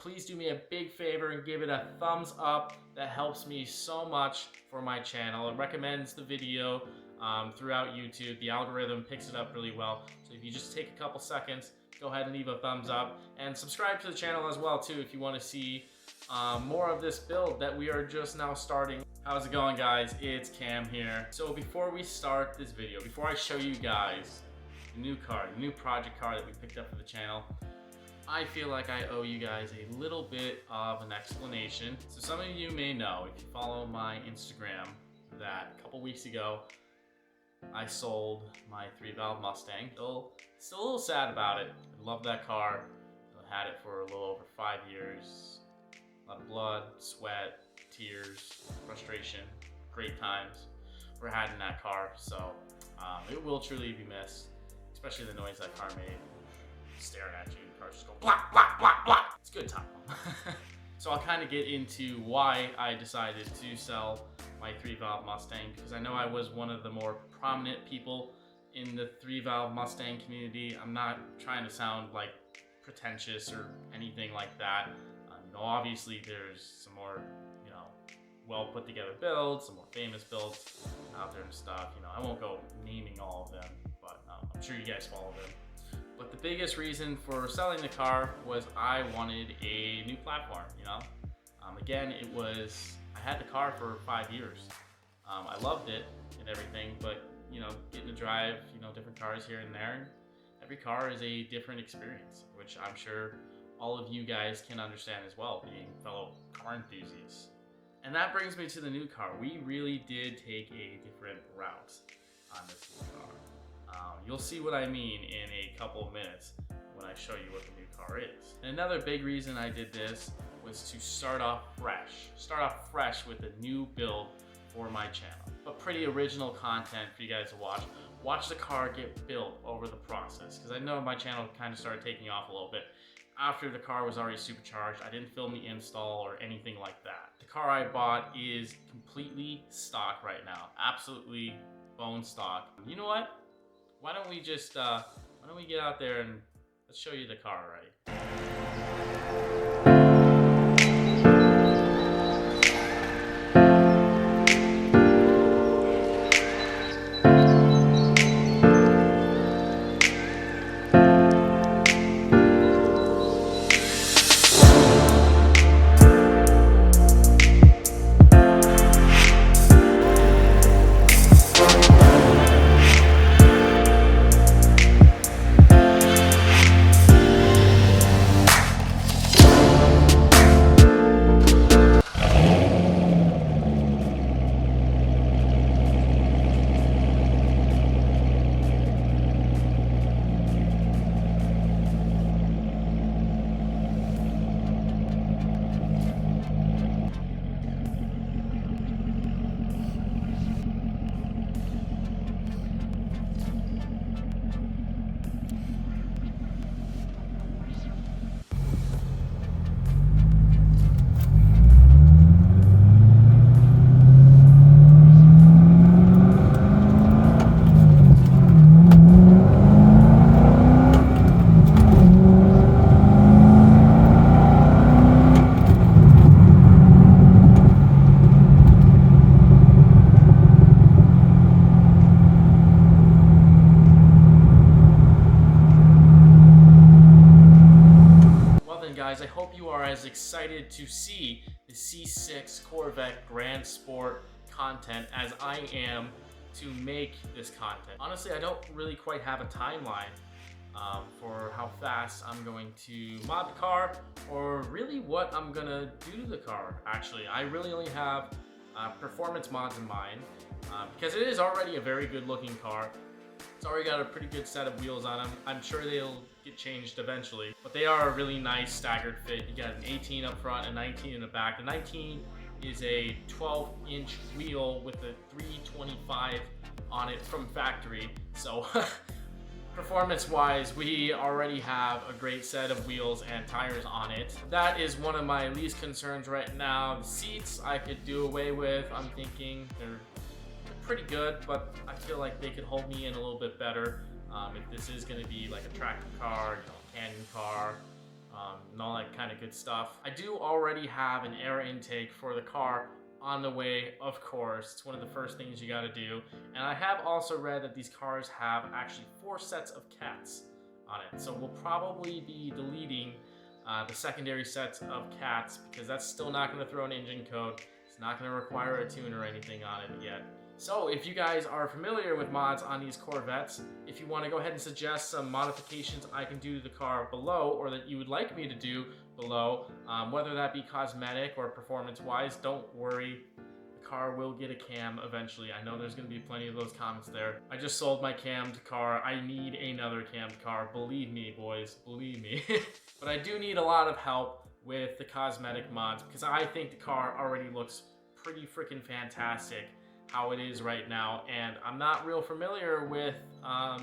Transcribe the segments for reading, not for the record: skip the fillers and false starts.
please do me a big favor and give it a thumbs up. That helps me so much for my channel. It recommends the video throughout YouTube. The algorithm picks it up really well. So if you just take a couple seconds, go ahead and leave a thumbs up and subscribe to the channel as well too if you want to see more of this build that we are just now starting. How's it going, guys? It's Cam here. So before we start this video, before I show you guys the new car, the new project car that we picked up for the channel, I feel like I owe you guys a little bit of an explanation. So some of you may know, if you follow my Instagram, that a couple weeks ago I sold my 3-valve Mustang. Still a little sad about it. I love that car. I had it for a little over 5 years. A lot of blood, sweat, tears, frustration, great times were had in that car. So it will truly be missed, especially the noise that car made. Staring at you, the car just go blah, blah, blah, blah. It's a good time. So I'll kind of get into why I decided to sell my 3-valve Mustang, because I know I was one of the more prominent people in the 3-valve Mustang community. I'm not trying to sound like pretentious or anything like that. Obviously there's some more, well put together builds, some more famous builds out there and stuff. I won't go naming all of them, but I'm sure you guys follow them. But the biggest reason for selling the car was I wanted a new platform. Again, I had the car for 5 years. I loved it and everything, but getting to drive different cars here and there, and every car is a different experience, which I'm sure all of you guys can understand as well, being fellow car enthusiasts. And that brings me to the new car. We really did take a different route on this new car. You'll see what I mean in a couple of minutes when I show you what the new car is. And another big reason I did this was to start off fresh with a new build for my channel. But pretty original content for you guys to watch. Watch the car get built over the process, because I know my channel kind of started taking off a little bit after the car was already supercharged. I didn't film the install or anything like that. The car I bought is completely stock right now. Absolutely bone stock. You know what? Why don't we just, get out there and let's show you the car already. Guys, I hope you are as excited to see the C6 Corvette Grand Sport content as I am to make this content. Honestly, I don't really quite have a timeline for how fast I'm going to mod the car, or really what I'm gonna do to the car. Actually, I really only have performance mods in mind, because it is already a very good looking car. It's already got a pretty good set of wheels on them. I'm sure they'll get changed eventually, but they are a really nice staggered fit. You got an 18 up front and 19 in the back. The 19 is a 12-inch wheel with a 325 on it from factory. So performance-wise, we already have a great set of wheels and tires on it. That is one of my least concerns right now. The seats I could do away with. I'm thinking they're pretty good, but I feel like they could hold me in a little bit better. If this is going to be like a tractor car, canyon car, and all that kind of good stuff. I do already have an air intake for the car on the way, of course. It's one of the first things you got to do. And I have also read that these cars have actually 4 sets of cats on it. So we'll probably be deleting the secondary sets of cats, because that's still not going to throw an engine code. It's not going to require a tune or anything on it yet. So if you guys are familiar with mods on these Corvettes, if you want to go ahead and suggest some modifications I can do to the car below, or that you would like me to do below, whether that be cosmetic or performance-wise, don't worry. The car will get a cam eventually. I know there's going to be plenty of those comments there. I just sold my cammed car. I need another cammed car. Believe me, boys. Believe me. But I do need a lot of help with the cosmetic mods, because I think the car already looks pretty freaking fantastic how it is right now, and I'm not real familiar with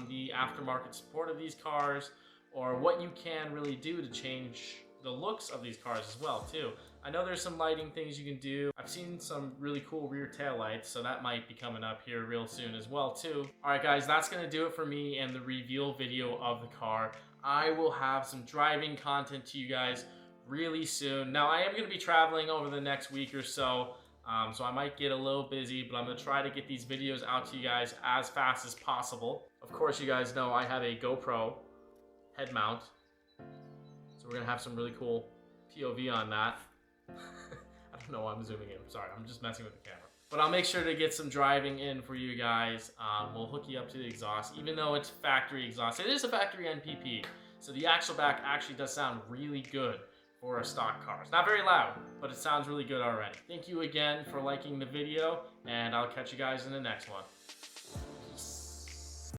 the aftermarket support of these cars, or what you can really do to change the looks of these cars as well too. I know there's some lighting things you can do. I've seen some really cool rear tail lights, so that might be coming up here real soon as well too. Alright guys, that's gonna do it for me and the reveal video of the car. I will have some driving content to you guys really soon. Now I am gonna be traveling over the next week or so, so I might get a little busy, but I'm going to try to get these videos out to you guys as fast as possible. Of course, you guys know I have a GoPro head mount, so we're going to have some really cool POV on that. I don't know why I'm zooming in. I'm sorry, I'm just messing with the camera. But I'll make sure to get some driving in for you guys. We'll hook you up to the exhaust, even though it's factory exhaust. It is a factory NPP, so the axle back actually does sound really good for a stock car. It's not very loud, but it sounds really good already. Thank you again for liking the video, and I'll catch you guys in the next one.